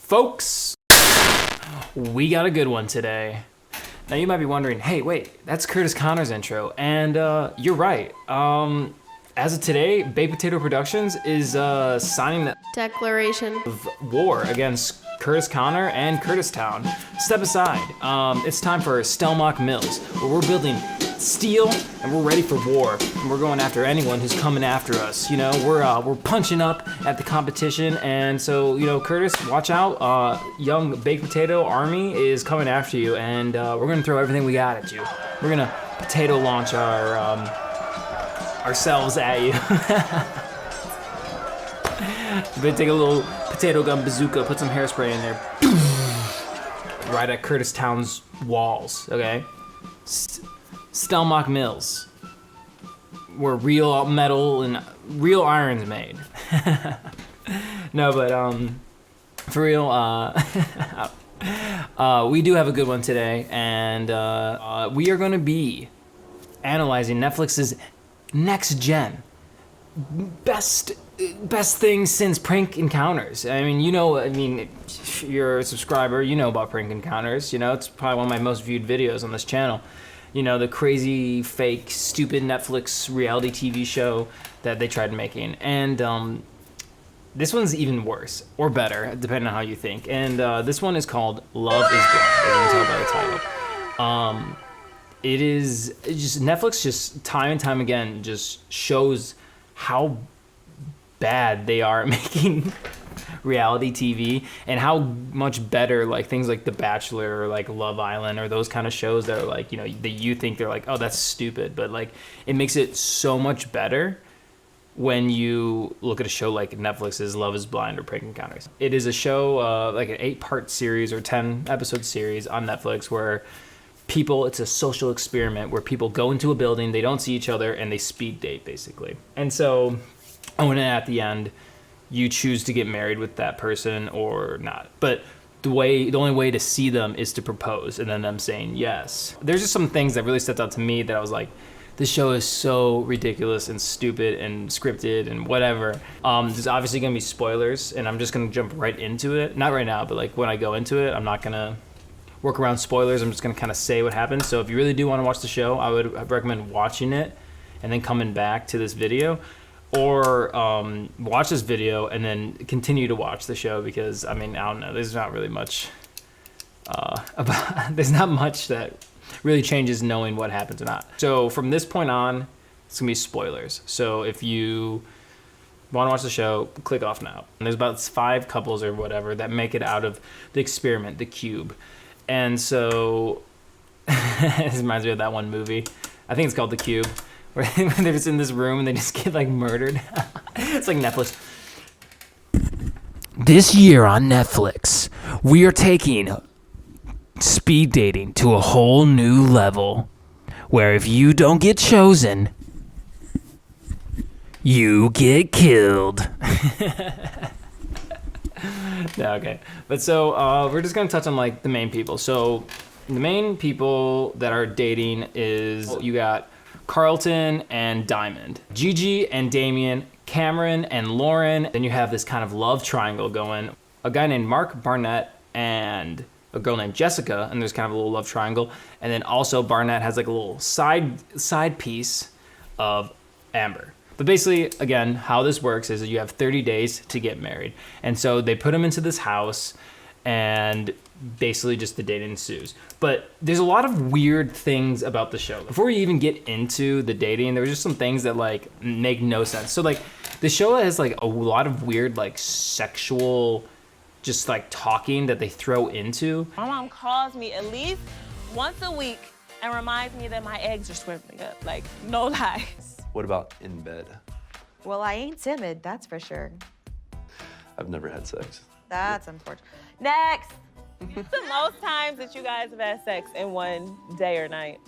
Folks, we got a good one today. Now you might be wondering, hey, wait, that's Curtis Connor's intro, and you're right. As of today, Baked Potato Productions is signing the declaration of war against Curtis Connor and Curtistown. Step aside. It's time for Stelmach Mills, where we're building steel and we're ready for war. And we're going after anyone who's coming after us. You know, we're punching up at the competition, and so you know, Curtis, watch out. Young Baked Potato Army is coming after you, and we're gonna throw everything we got at you. We're gonna potato launch ourselves at you. You better take a little potato gun bazooka, put some hairspray in there, right at Curtistown's walls, okay? Stelmach Mills, where real metal and real iron's made. No, but for real, we do have a good one today, and we are gonna be analyzing Netflix's next gen best thing since Prank Encounters. I mean, if you're a subscriber, you know about Prank Encounters. You know, it's probably one of my most viewed videos on this channel. You know, the crazy, fake, stupid Netflix reality TV show that they tried making. And this one's even worse, or better, depending on how you think. And this one is called Love is Blind, as you can tell by the title. It is just, Netflix just time and time again just shows how bad they are at making reality TV, and how much better like things like The Bachelor or like Love Island or those kind of shows that are like, you know, that you think they're like, oh, that's stupid, but like it makes it so much better when you look at a show like Netflix's Love is Blind or Prank Encounters. It is a show like an 8-part series or 10-episode series on Netflix where it's a social experiment where people go into a building, they don't see each other, and they speed date basically. And so, and at the end, you choose to get married with that person or not. But the only way to see them is to propose, and then them saying yes. There's just some things that really stepped out to me that I was like, this show is so ridiculous and stupid and scripted and whatever. There's obviously gonna be spoilers, and I'm just gonna jump right into it. Not right now, but like when I go into it, I'm not gonna work around spoilers. I'm just gonna kind of say what happens. So if you really do want to watch the show, I'd recommend watching it and then coming back to this video, or watch this video and then continue to watch the show, because I mean, I don't know, there's not really much there's not much that really changes knowing what happens or not. So from this point on, it's gonna be spoilers. So if you want to watch the show, click off now. And there's about 5 couples or whatever that make it out of the experiment, the cube. And so, this reminds me of that one movie. I think it's called The Cube, where they're just in this room and they just get like murdered. It's like Netflix. This year on Netflix, we are taking speed dating to a whole new level, where if you don't get chosen, you get killed. No, okay. But so we're just gonna touch on like the main people. So the main people that are dating is, you got Carlton and Diamond, Gigi and Damien, Cameron and Lauren. Then you have this kind of love triangle going. A guy named Mark Barnett and a girl named Jessica, and there's kind of a little love triangle. And then also Barnett has like a little side piece of Amber. But basically, again, how this works is that you have 30 days to get married. And so they put them into this house, and basically just the dating ensues. But there's a lot of weird things about the show. Before we even get into the dating, there were just some things that like make no sense. So like the show has like a lot of weird like sexual just like talking that they throw into. My mom calls me at least once a week and reminds me that my eggs are swimming up. Like, no lies. What about in bed? Well, I ain't timid, that's for sure. I've never had sex. That's unfortunate. Next! What's the most times that you guys have had sex in one day or night?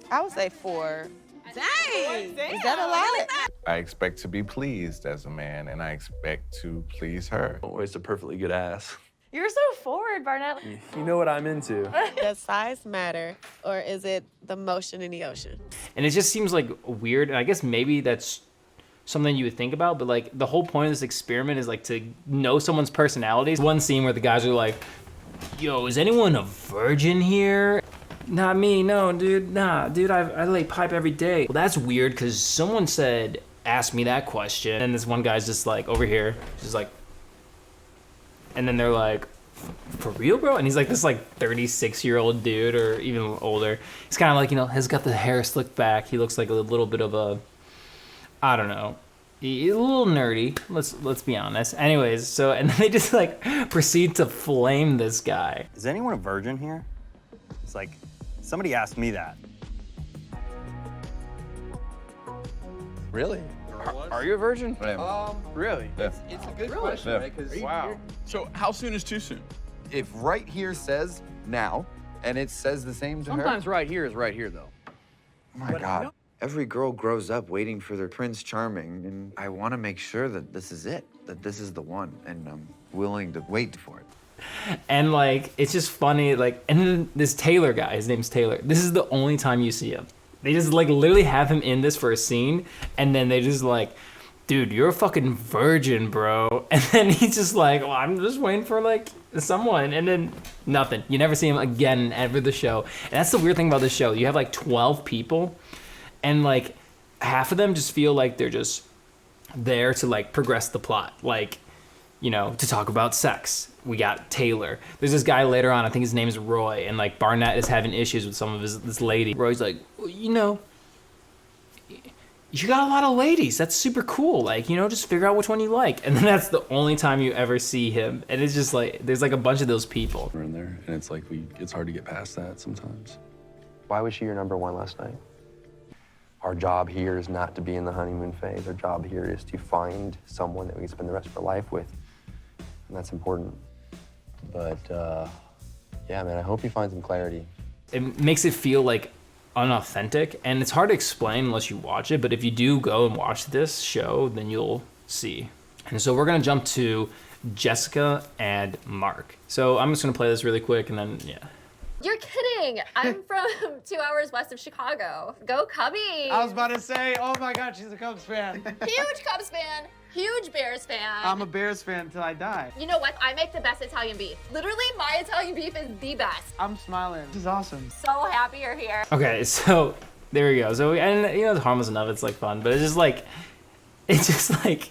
I would say 4. Dang! Is that a lot? I expect to be pleased as a man, and I expect to please her. Don't waste a perfectly good ass. You're so forward, Barnett. You know what I'm into. Does size matter, or is it the motion in the ocean? And it just seems like weird, and I guess maybe that's something you would think about, but like the whole point of this experiment is like to know someone's personalities. One scene where the guys are like, yo, is anyone a virgin here? Not me, no, dude, nah, dude, I lay pipe every day. Well, that's weird, because someone asked me that question, and this one guy's just like, over here, just like, and then they're like, for real, bro? And he's like this like 36-year-old dude, or even older. He's kind of like, you know, has got the hair slicked back. He looks like a little bit of a, I don't know, a little nerdy. Let's be honest. Anyways, so and then they just like proceed to flame this guy. Is anyone a virgin here? It's like, somebody asked me that. Really? Are you a virgin? Really? It's a good question, right? Because Wow. So how soon is too soon? If right here says now, and it says the same to her. Sometimes right here is right here, though. Oh my God. Every girl grows up waiting for their Prince Charming, and I want to make sure that this is it, that this is the one, and I'm willing to wait for it. And like, it's just funny, like, and then this Taylor guy, his name's Taylor. This is the only time you see him. They just like literally have him in this for a scene, and then they just like, dude, you're a fucking virgin, bro. And then he's just like, well, I'm just waiting for like someone, and then nothing. You never see him again ever the show. And that's the weird thing about this show. You have like 12 people, and like half of them just feel like they're just there to like progress the plot, like, you know, to talk about sex. We got Taylor. There's this guy later on, I think his name is Roy, and like Barnett is having issues with some of this lady. Roy's like, well, you know, you got a lot of ladies. That's super cool. Like, you know, just figure out which one you like. And then that's the only time you ever see him. And it's just like, there's like a bunch of those people. We're in there, and it's like it's hard to get past that sometimes. Why was she your number one last night? Our job here is not to be in the honeymoon phase. Our job here is to find someone that we can spend the rest of our life with. And that's important. But, yeah, man, I hope you find some clarity. It makes it feel like unauthentic, and it's hard to explain unless you watch it, but if you do go and watch this show, then you'll see. And so we're gonna jump to Jessica and Mark. So I'm just gonna play this really quick, and then, yeah. You're kidding. I'm from 2 hours west of Chicago. Go Cubbies. I was about to say, oh my God, she's a Cubs fan. Huge Cubs fan. Huge Bears fan. I'm a Bears fan till I die. You know what? I make the best Italian beef. Literally, my Italian beef is the best. I'm smiling. This is awesome. So happy you're here. Okay, so there we go. So, and you know, it's harmless enough, it's like fun, but it's just like,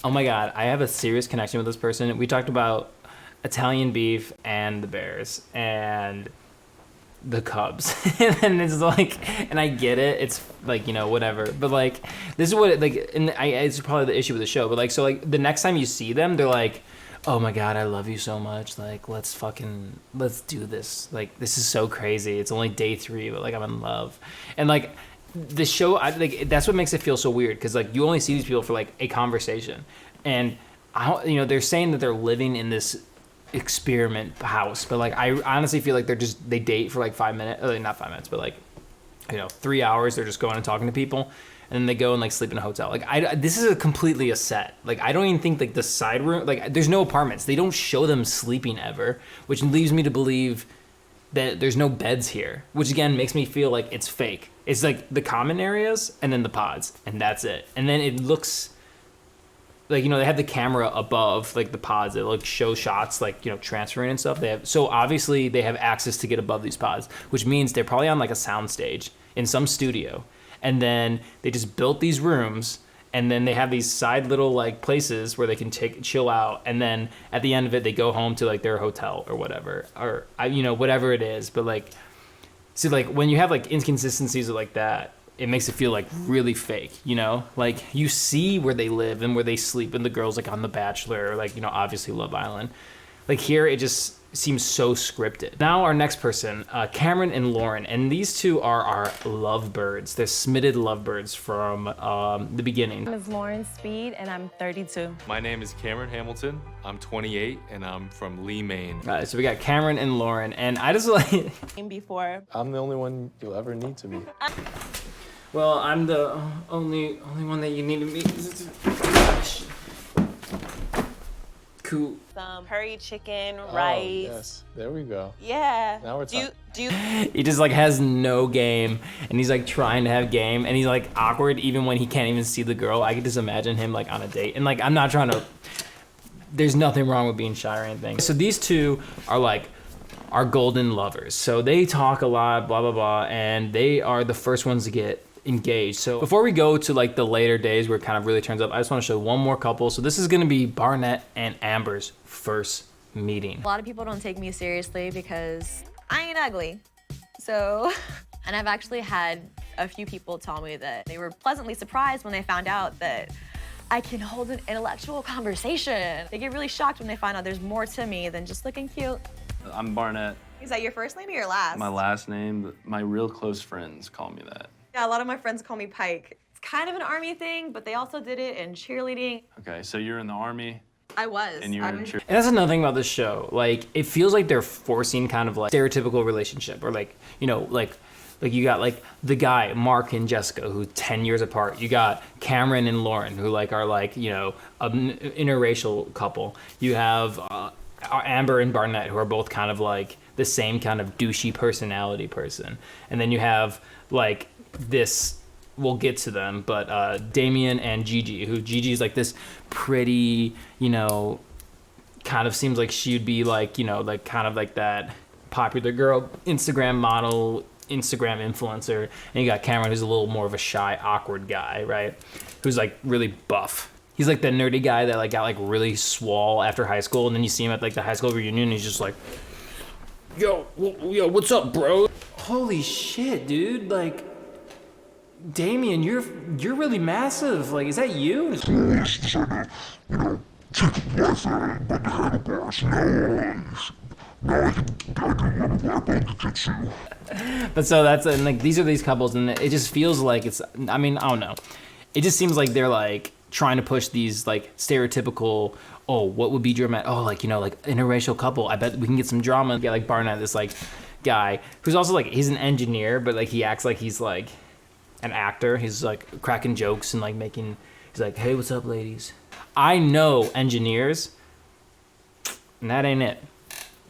oh my God, I have a serious connection with this person. We talked about Italian beef and the Bears and the Cubs. And it's like, and I get it, it's like, you know, whatever, but like, this is what it, like, and it's probably the issue with the show, but like, so like the next time you see them, they're like, oh my God, I love you so much, like, let's do this, like, this is so crazy, it's only day 3, but like, I'm in love. And like, the show, like, that's what makes it feel so weird, because like, you only see these people for like a conversation, and you know, they're saying that they're living in this experiment house, but like, I honestly feel like they date for like 5 minutes, not 5 minutes, but like, you know, 3 hours, they're just going and talking to people, and then they go and like sleep in a hotel. Like, this is completely a set. Like, I don't even think like the side room, like, there's no apartments. They don't show them sleeping ever, which leaves me to believe that there's no beds here, which again makes me feel like it's fake. It's like the common areas and then the pods, and that's it. And then it looks like, you know, they have the camera above like the pods that like show shots, like, you know, transferring and stuff. So obviously they have access to get above these pods, which means they're probably on like a sound stage in some studio, and then they just built these rooms, and then they have these side little like places where they can chill out, and then at the end of it they go home to like their hotel or whatever, or you know, whatever it is. But like, see, like when you have like inconsistencies like that, it makes it feel like really fake, you know? Like, you see where they live and where they sleep, and the girls like on The Bachelor, or like, you know, obviously Love Island. Like, here it just seems so scripted. Now our next person, Cameron and Lauren, and these two are our lovebirds. They're smitted lovebirds from the beginning. My name is Lauren Speed, and I'm 32. My name is Cameron Hamilton. I'm 28, and I'm from Lee, Maine. All right, so we got Cameron and Lauren, and I just like... Before. I'm the only one you'll ever need to meet. Well, I'm the only one that you need to meet. Who? some curry chicken, Oh, rice. yes. There we go. Yeah. Now we're talking. Do you He just like has no game, and he's like trying to have game, and he's like awkward even when he can't even see the girl. I could just imagine him like on a date, and like I'm not trying to. There's nothing wrong with being shy or anything. So these two are like our golden lovers. So they talk a lot, blah blah blah, and they are the first ones to get engaged. So before we go to like the later days where it kind of really turns up, I just want to show one more couple. So this is gonna be Barnett and Amber's first meeting. A lot of people don't take me seriously because I ain't ugly. So, and I've actually had a few people tell me that they were pleasantly surprised when they found out that I can hold an intellectual conversation. They get really shocked when they find out there's more to me than just looking cute. I'm Barnett. Is that your first name or your last? My last name, but my real close friends call me that. Yeah, a lot of my friends call me Pike. It's kind of an army thing, but they also did it in cheerleading. Okay, so you're in the Army, I was. and you're in cheer. And that's another thing about this show. Like, it feels like they're forcing kind of like stereotypical relationship, or like, you know, like you got like the guy, Mark and Jessica, who 10 years apart. You got Cameron and Lauren, who like are like, you know, an interracial couple. You have Amber and Barnett, who are both kind of like the same kind of douchey personality person. And then you have like this, we'll get to them, but Damien and Gigi, who Gigi's like this pretty, you know, kind of seems like she'd be like, you know, like kind of like that popular girl, Instagram model, Instagram influencer. And you got Cameron, who's a little more of a shy, awkward guy, right? Who's like really buff. He's like the nerdy guy that like got like really swole after high school, and then you see him at like the high school reunion, and he's just like, yo, what's up, bro? Holy shit, dude! Like, Damien, you're really massive. Like, is that you? But so that's, and like these are these couples, and it just feels like it's, I mean, I don't know. It just seems like they're like trying to push these like stereotypical, oh, what would be dramatic? Oh, like, you know, like interracial couple. I bet we can get some drama. Get like Barnett, this like guy who's also like, he's an engineer, but like he acts like he's like an actor. He's like cracking jokes and like making, he's like, hey, what's up, ladies? I know engineers, and that ain't it.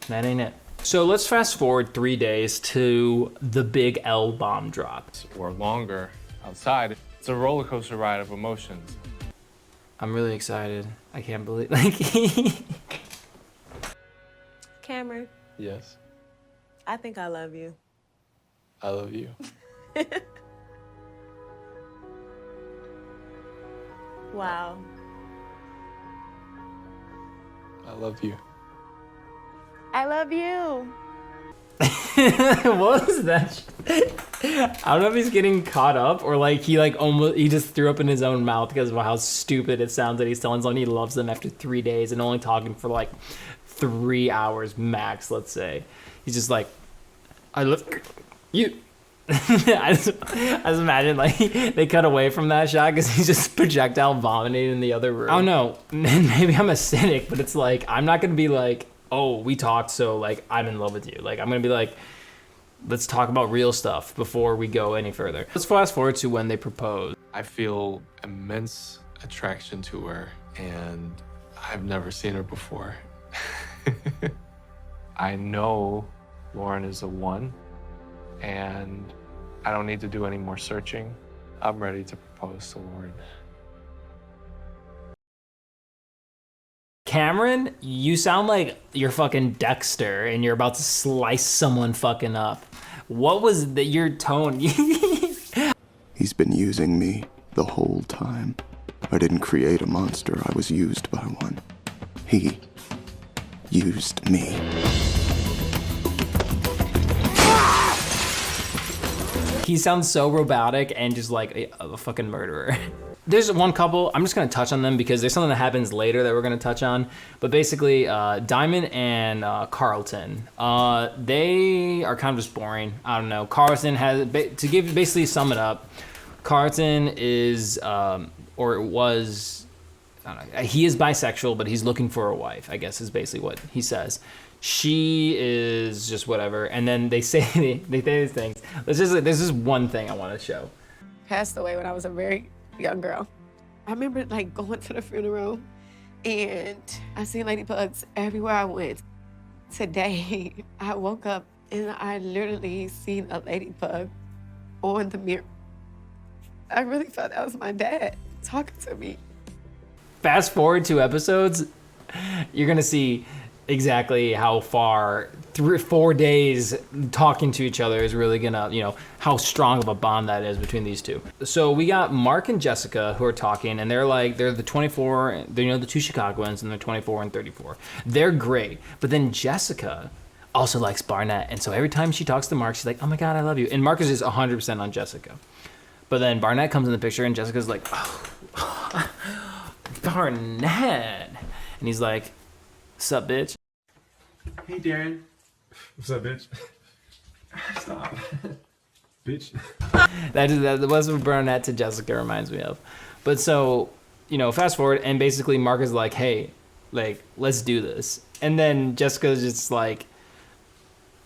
That ain't it. So let's fast forward 3 days to the big L bomb drop. Or longer outside. It's a roller coaster ride of emotions. I'm really excited. I can't believe, like, Cameron, Yes, I think I love you. I love you. Wow. I love you. I love you. what was that? I don't know if he's getting caught up or like he like almost, he just threw up in his own mouth because of how stupid it sounds that he's telling someone he loves them after 3 days and only talking for like 3 hours max, let's say. He's just like, I love you. I just imagine like they cut away from that shot because he's just projectile vomiting in the other room. I don't know, maybe I'm a cynic, but it's like, I'm not gonna be like, oh, we talked, so like I'm in love with you. Like I'm gonna be like, let's talk about real stuff before we go any further. Let's fast forward to when they propose. I feel immense attraction to her, and I've never seen her before. I know Lauren is the one, and I don't need to do any more searching. I'm ready to propose to Lauren. Cameron, you sound like you're fucking Dexter and you're about to slice someone fucking up. What was your tone? He's been using me the whole time. I didn't create a monster, I was used by one. He used me. He sounds so robotic and just like a fucking murderer. There's one couple, I'm just gonna touch on them because there's something that happens later that we're gonna touch on. But basically, Diamond and Carlton, they are kind of just boring. I don't know. Carlton has, to give, basically sum it up, Carlton is, or was, I don't know, he is bisexual, but he's looking for a wife, I guess is basically what he says. She is just whatever. And then they say, they say these things. There's just one thing I wanna show. Passed away when I was a very young girl. I remember like going to the funeral And I seen ladybugs everywhere I went. Today, I woke up and I literally seen a ladybug on the mirror. I really thought that was my dad talking to me. Fast forward 2 episodes, you're gonna see exactly how far 3 or 4 days talking to each other is really gonna, how strong of a bond that is between these two. So we got Mark and Jessica who are talking, and they're the 24, the 2 Chicagoans, and they're 24 and 34. They're great, but then Jessica also likes Barnett, and so every time she talks to Mark, she's like, oh my God, I love you. And Mark is just 100% on Jessica. But then Barnett comes in the picture, and Jessica's like, oh, Barnett. And he's like, sup, bitch? Hey, Darren. What's up, bitch? Stop. Bitch. That was what Barnett to Jessica reminds me of. But so, fast forward, and basically Mark is like, hey, let's do this. And then Jessica's just like,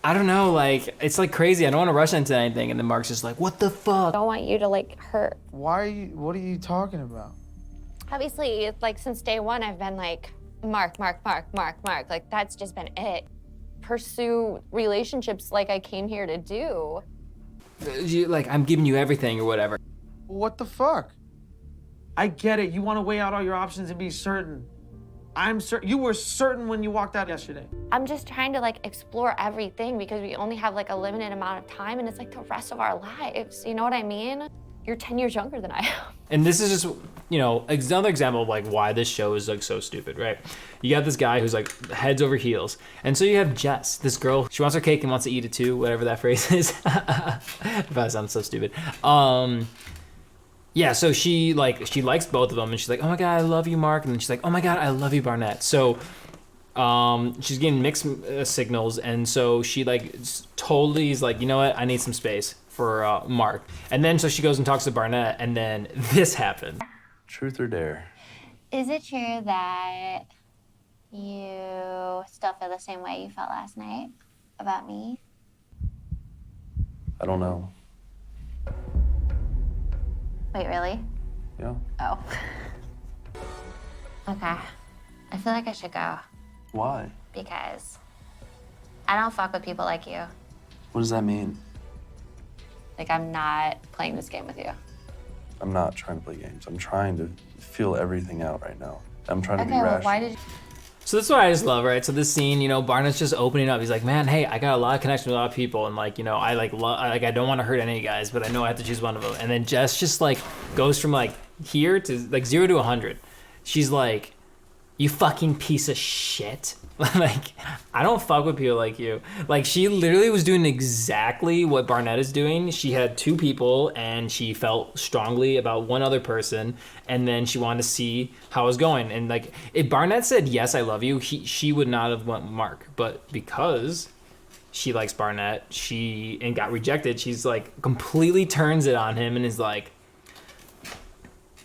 I don't know, it's crazy. I don't want to rush into anything. And then Mark's just like, what the fuck? I don't want you to hurt. What are you talking about? Obviously, since day one, I've been Mark. That's just been it. Pursue relationships like I came here to do. I'm giving you everything or whatever. What the fuck? I get it. You want to weigh out all your options and be certain. I'm certain. You were certain when you walked out yesterday. I'm just trying to explore everything because we only have a limited amount of time, and it's the rest of our lives. You know what I mean? You're 10 years younger than I am. And this is just, another example of why this show is so stupid, right? You got this guy who's heads over heels. And so you have Jess, this girl, she wants her cake and wants to eat it too, whatever that phrase is. If I sound so stupid. Yeah, so she likes both of them, and she's like, oh my God, I love you, Mark. And then she's like, oh my God, I love you, Barnett. So she's getting mixed signals, and so she totally is like, you know what, I need some space for Mark. And then so she goes and talks to Barnett, and then this happened. Truth or dare? Is it true that you still feel the same way you felt last night about me? I don't know. Wait, really? Yeah. Oh. Okay. I feel like I should go Why? because I don't fuck with people like you. What does that mean? I'm not playing this game with you. I'm not trying to play games. I'm trying to feel everything out right now. I'm trying to be Okay, well, rational. why did you... So that's what I just love, right? So this scene, Barnett's just opening up. He's like, man, hey, I got a lot of connection with a lot of people, and I I don't want to hurt any of you guys, but I know I have to choose one of them. And then Jess just goes from here to 0 to 100. She's like, you fucking piece of shit. I don't fuck with people like you. She literally was doing exactly what Barnett is doing. She had 2 people, and she felt strongly about one other person, and then she wanted to see how it was going. And if Barnett said, yes, I love you, she would not have went with Mark. But because she likes Barnett, and got rejected, she's completely turns it on him and is like,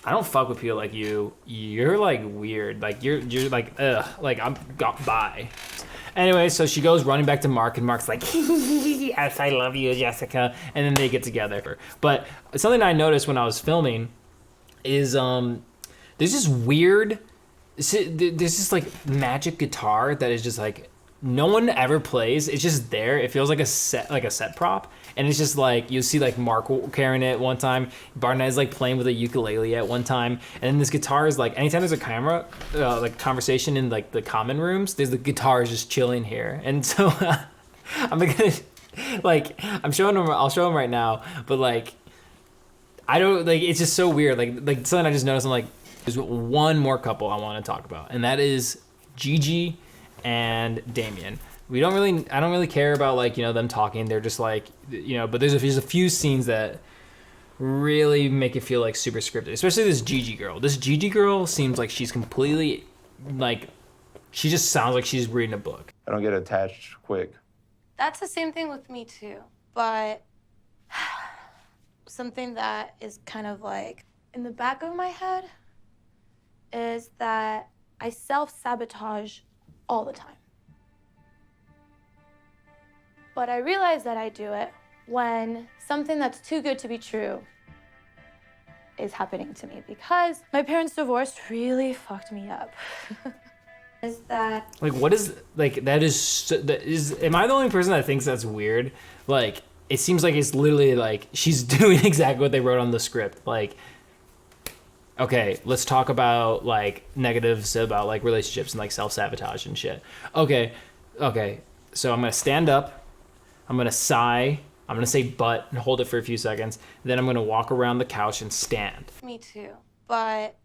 I don't fuck with people like you. You're weird. You're ugh. I'm got by. Anyway, so she goes running back to Mark, and Mark's like, yes, I love you, Jessica. And then they get together. But something I noticed when I was filming is there's this weird, there's this magic guitar that is just no one ever plays. It's just there. It feels like a set prop. And it's just you see Mark carrying it one time. Barnett is playing with a ukulele at one time. And then this guitar is anytime there's a camera, conversation in the common rooms, there's the guitar is just chilling here. And so I'm gonna I'm showing him. I'll show him right now. But I don't it's just so weird. Something I just noticed. I'm there's one more couple I want to talk about, and that is Gigi and Damien. I don't really care about them talking. They're just but there's a few scenes that really make it feel super scripted, especially this Gigi girl. This Gigi girl seems like she's completely she just sounds like she's reading a book. I don't get attached quick. That's the same thing with me too, but something that is kind of in the back of my head is that I self-sabotage all the time. But I realize that I do it when something that's too good to be true is happening to me because my parents' divorce really fucked me up. Is that Like, what is, like, that is, am I the only person that thinks that's weird? Like, it seems like it's literally like, she's doing exactly what they wrote on the script. Like, okay, let's talk about, like, negatives about, like, relationships and, like, self-sabotage and shit. Okay, so I'm gonna stand up, I'm gonna sigh, I'm gonna say but and hold it for a few seconds, then I'm gonna walk around the couch and stand. me too? But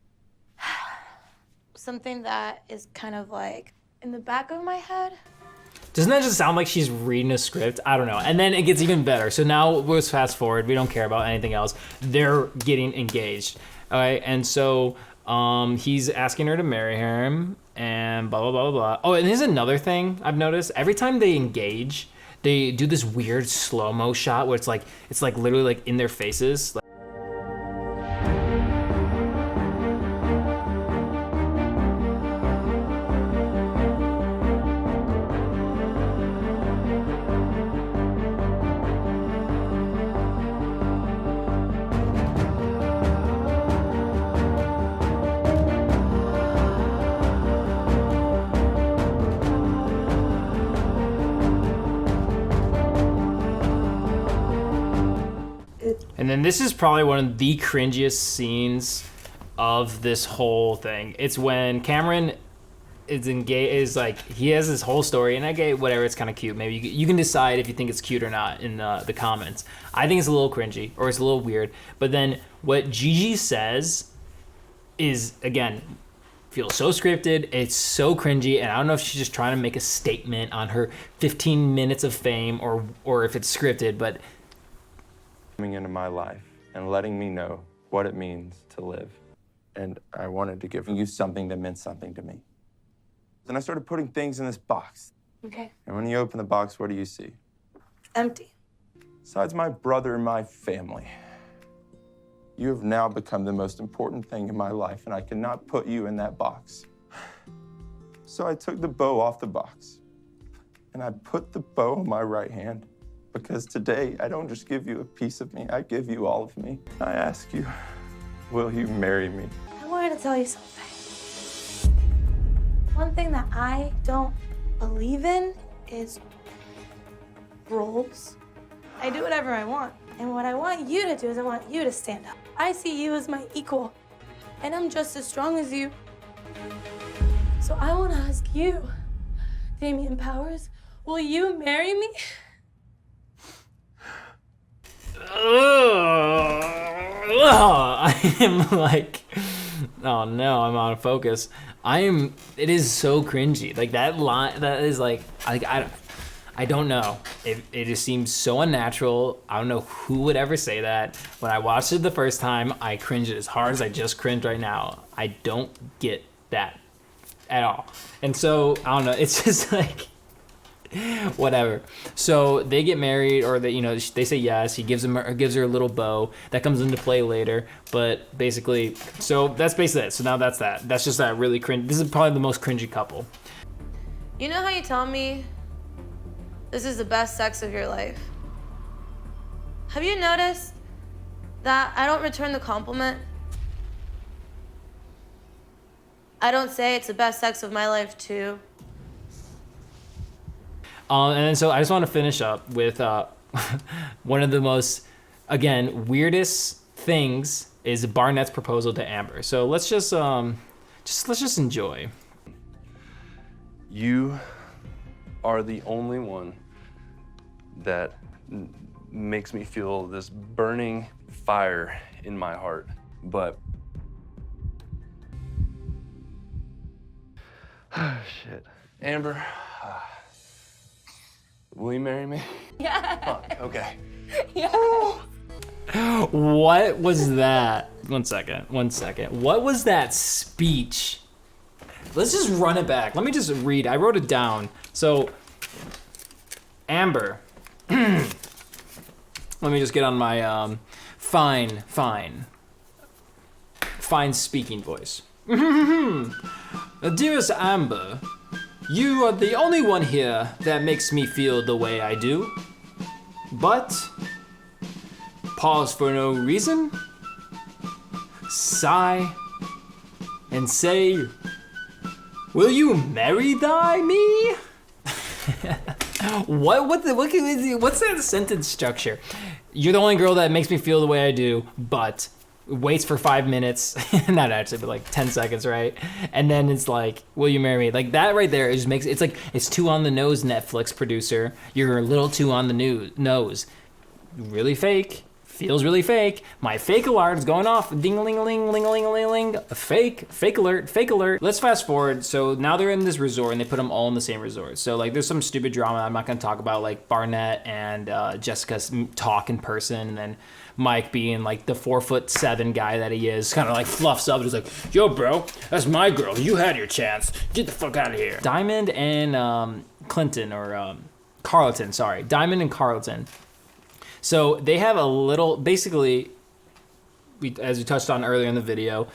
something that is kind of like in the back of my head. Doesn't that just sound like she's reading a script? I don't know. And then it gets even better. So now let's fast forward. We don't care about anything else. They're getting engaged. All right. And so he's asking her to marry him and blah, blah, blah, blah. Oh, and here's another thing I've noticed. Every time they engage, they do this weird slow-mo shot where it's like literally like in their faces. And then this is probably one of the cringiest scenes of this whole thing. It's when Cameron is engaged, is like, he has this whole story, and I get whatever, it's kind of cute. Maybe you can decide if you think it's cute or not in the comments. I think it's a little cringy, or it's a little weird. But then what Gigi says is, again, feels so scripted, it's so cringy, and I don't know if she's just trying to make a statement on her 15 minutes of fame or if it's scripted, but coming into my life and letting me know what it means to live. And I wanted to give you something that meant something to me. Then I started putting things in this box. Okay. And when you open the box, what do you see? Empty. Besides my brother and my family, you have now become the most important thing in my life, and I cannot put you in that box. So I took the bow off the box, and I put the bow on my right hand. Because today, I don't just give you a piece of me, I give you all of me. I ask you, will you marry me? I wanted to tell you something. One thing that I don't believe in is roles. I do whatever I want. And what I want you to do is I want you to stand up. I see you as my equal, and I'm just as strong as you. So I want to ask you, Damian Powers, will you marry me? I am like, oh no, I'm out of focus. It is so cringy. Like that line, that is like, I don't know. It just seems so unnatural. I don't know who would ever say that. When I watched it the first time, I cringed as hard as I just cringed right now. I don't get that at all. And so, I don't know, it's just like, whatever. So they get married, or they say yes. He gives her a little bow that comes into play later. But basically, so that's basically it. So now that's that. That's just that really cringe. This is probably the most cringy couple. You know how you tell me this is the best sex of your life? Have you noticed that I don't return the compliment? I don't say it's the best sex of my life too. And then so I just want to finish up with one of the most, again, weirdest things is Barnett's proposal to Amber. So let's just enjoy. You are the only one that makes me feel this burning fire in my heart. But shit, Amber. Will you marry me? Yeah. Fuck, okay. Yeah. What was that? One second. What was that speech? Let's just run it back. Let me just read. I wrote it down. So, Amber. Let me just get on my fine speaking voice. Dearest Amber, you are the only one here that makes me feel the way I do. But, pause for no reason. sigh, and say, "Will you marry me?" What's that sentence structure? You're the only girl that makes me feel the way I do, but waits for 5 minutes, not actually, but like 10 seconds, right? And then it's like, "Will you marry me?" Like that right there, it just makes, it's like, it's too on the nose, Netflix producer. You're a little too on the nose. Really fake. Feels really fake. My fake alarm is going off. Ding-a-ling-a-ling, ling-a-ling-a-ling-a-ling. Fake alert, fake alert. Let's fast forward. So now they're in this resort and they put them all in the same resort. So like there's some stupid drama I'm not gonna talk about, like Barnett and Jessica's talk in person, and then Mike being like the 4'7" guy that he is, kind of like fluffs up and is like, "Yo bro, that's my girl. You had your chance. Get the fuck out of here." Diamond and Clinton, or Carlton, sorry. Diamond and Carlton. So they have a little, basically, as we touched on earlier in the video,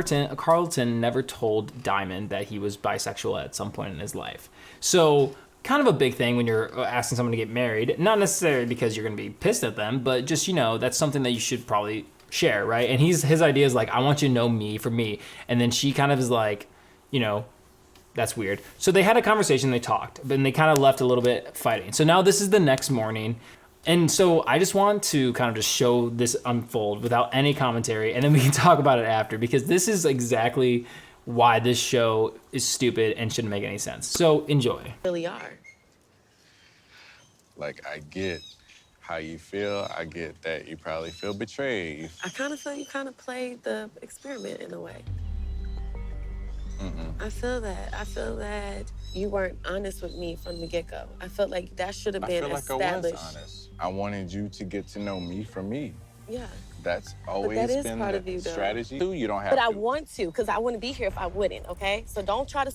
Carlton never told Diamond that he was bisexual at some point in his life. So kind of a big thing when you're asking someone to get married, not necessarily because you're gonna be pissed at them, but just, you know, that's something that you should probably share, right? And his idea is like, "I want you to know me for me." And then she kind of is like, you know, that's weird. So they had a conversation, they talked, but then they kind of left a little bit fighting. So now this is the next morning. And so I just want to kind of just show this unfold without any commentary, and then we can talk about it after, because this is exactly why this show is stupid and shouldn't make any sense. So enjoy. Really are. Like, I get how you feel. I get that you probably feel betrayed. I kind of feel you kind of played the experiment in a way. I feel that. I feel that you weren't honest with me from the get-go. I felt like that should have been established. I feel like I was honest. I wanted you to get to know me for me. Yeah. That's always been part the of you, though. strategy. You don't have But to. I want to, because I wouldn't be here if I wouldn't, okay? So don't try to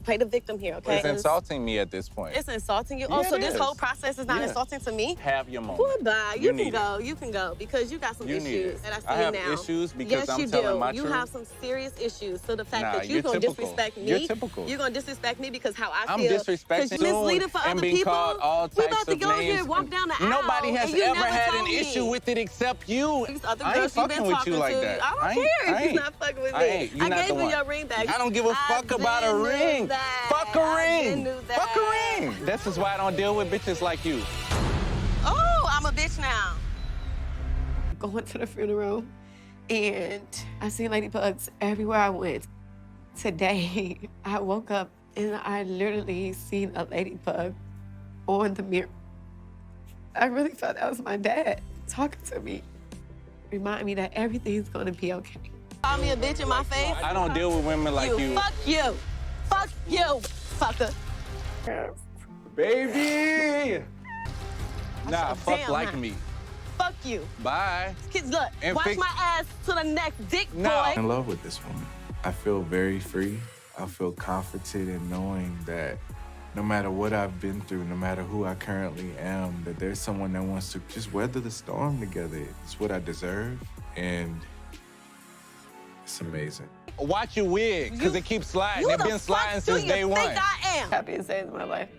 play the victim here, okay? It's insulting me at this point. It's insulting you? Yeah, Oh, so it this is. whole process is not Yeah. insulting to me? Have your moment. Goodbye. You You can need go. You can go, because you got some You need issues it. that I see I have now. issues because yes, I'm you telling do. my You truth. have some serious issues. So the fact Nah, that you're you're going to typical. disrespect me, You're typical. You're going to disrespect me because how I I'm feel. disrespecting Because you're misleading for and other being people. called all We types about to of go here names. and walk down the aisle. Nobody has and you ever never had told an me. issue with it except you. These other I girls ain't you've fucking been with talking you like to. that. I don't I care ain't- if you're not fucking with me. I ain't. You're I not gave the you one. your ring back. I don't give a fuck about a ring. Fuck a ring. Fuck a ring. This is why I don't deal with bitches like you. Oh, I'm a bitch now. Going to the funeral, and I seen ladybugs everywhere I went. Today, I woke up and I literally seen a ladybug on the mirror. I really thought that was my dad talking to me. Remind me that everything's gonna be okay. Call me a bitch in my face. I don't deal with women like you. Fuck you. Fuck you, fucker. Baby! Nah, fuck damn like high. me. Fuck you. Bye. Kids, look, And watch fix- my ass to the next dick, No. boy. In love with this woman. I feel very free. I feel confident in knowing that no matter what I've been through, no matter who I currently am, that there's someone that wants to just weather the storm together. It's what I deserve, and it's amazing. Watch your wig, because it keeps sliding. It's been sliding since day one. I am? Happiest days of my life.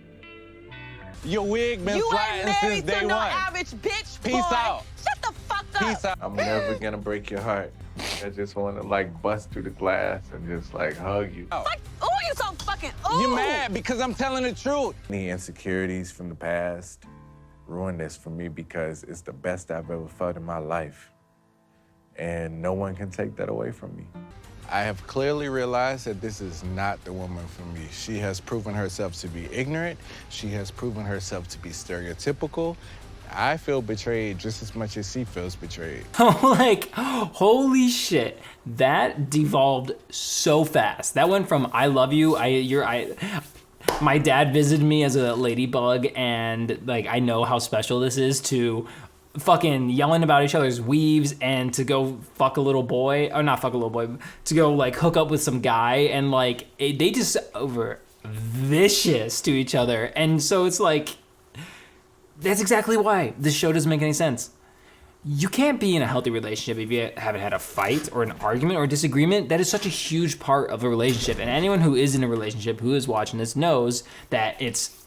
Your wig been You sliding ain't since married day to no one. average bitch, Peace boy. out. Shut the fuck up. Peace out. I'm never gonna break your heart. I just want to like bust through the glass and just like hug you. Fuck. Oh, you so fucking. Ooh. You mad because I'm telling the truth. Any insecurities from the past ruined this for me because it's the best I've ever felt in my life. And no one can take that away from me. I have clearly realized that this is not the woman for me. She has proven herself to be ignorant. She has proven herself to be stereotypical. I feel betrayed just as much as she feels betrayed. Like, holy shit, that devolved so fast. That went from I love you, my dad visited me as a ladybug and like I know how special this is, to fucking yelling about each other's weaves and to go fuck a little boy, or not fuck a little boy, to go like hook up with some guy, and like they just over vicious to each other. And so it's like, that's exactly why this show doesn't make any sense. You can't be in a healthy relationship if you haven't had a fight or an argument or a disagreement. That is such a huge part of a relationship. And anyone who is in a relationship who is watching this knows that it's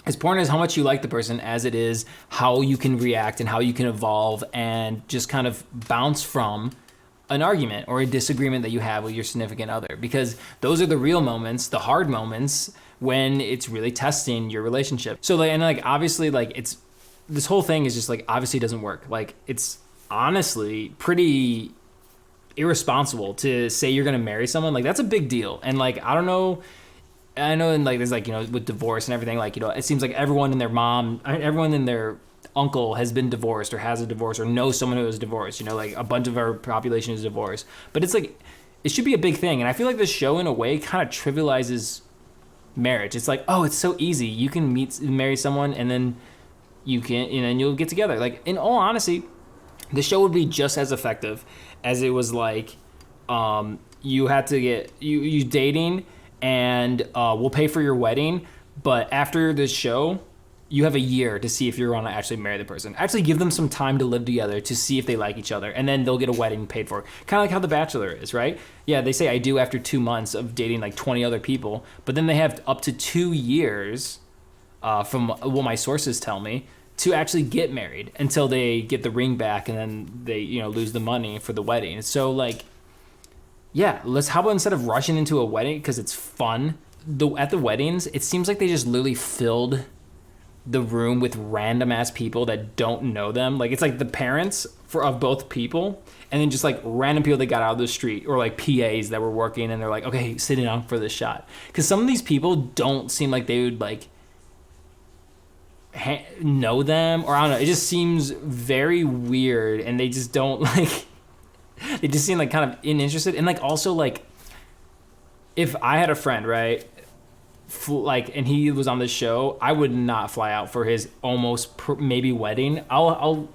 as important as how much you like the person as it is how you can react and how you can evolve and just kind of bounce from an argument or a disagreement that you have with your significant other, because those are the real moments, the hard moments, when it's really testing your relationship. So like, and like, obviously like it's, this whole thing is just like, obviously doesn't work. Like it's honestly pretty irresponsible to say you're gonna marry someone. Like that's a big deal. And like, I don't know, I know, and like there's like, you know, with divorce and everything, like, you know, it seems like everyone and their mom, everyone and their uncle has been divorced or has a divorce or knows someone who is divorced. You know, like a bunch of our population is divorced. But it's like, it should be a big thing. And I feel like this show in a way kind of trivializes marriage. It's like, oh, it's so easy. You can marry someone and then you can, and then you'll get together. Like in all honesty, the show would be just as effective as it was like, you had to get you dating and we'll pay for your wedding, but after this show you have a year to see if you're gonna actually marry the person. Actually give them some time to live together to see if they like each other, and then they'll get a wedding paid for. Kind of like how The Bachelor is, right? Yeah, they say I do after 2 months of dating like 20 other people, but then they have up to 2 years, from what my sources tell me, to actually get married until they get the ring back, and then they, you know, lose the money for the wedding. So like, yeah, how about instead of rushing into a wedding because it's fun, at the weddings, it seems like they just literally filled the room with random ass people that don't know them. Like it's like the parents of both people, and then just like random people that got out of the street, or like PAs that were working, and they're like, okay, sit down for this shot. Because some of these people don't seem like they would like know them, or I don't know. It just seems very weird, and they just don't like. They just seem like kind of uninterested. And like also like, if I had a friend, right, like, and he was on this show, I would not fly out for his almost maybe wedding. I'll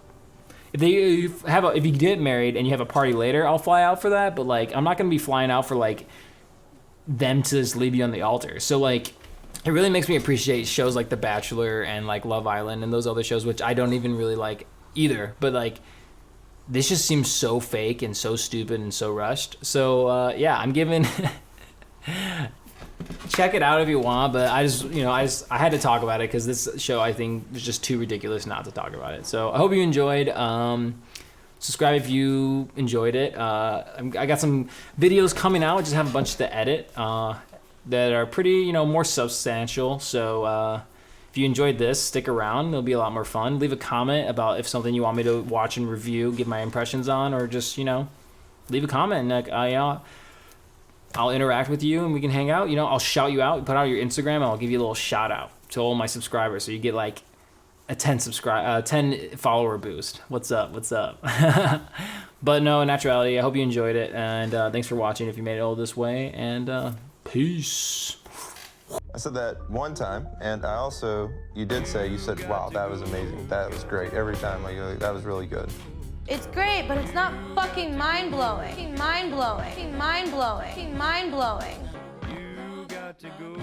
if you get married and you have a party later, I'll fly out for that. But like, I'm not gonna be flying out for like them to just leave you on the altar. So like, it really makes me appreciate shows like The Bachelor and like Love Island and those other shows, which I don't even really like either. But like, this just seems so fake and so stupid and so rushed. So yeah, I'm giving. Check it out if you want, but I had to talk about it because this show, I think, was just too ridiculous not to talk about it. So I hope you enjoyed. Subscribe if you enjoyed it. I got some videos coming out. I just have a bunch to edit that are pretty, more substantial. So if you enjoyed this, stick around. It'll be a lot more fun. Leave a comment about if something you want me to watch and review, give my impressions on, or just, leave a comment. Like, I'll interact with you and we can hang out. I'll shout you out, put out your Instagram, and I'll give you a little shout out to all my subscribers. So you get like a 10 follower boost. What's up? But no, in actuality, I hope you enjoyed it. And thanks for watching if you made it all this way. And peace. I said that one time, and you said, wow, that was amazing. That was great. Every time, that was really good. It's great, but it's not fucking mind-blowing. Mind-blowing. Mind-blowing. Mind-blowing. You got to go.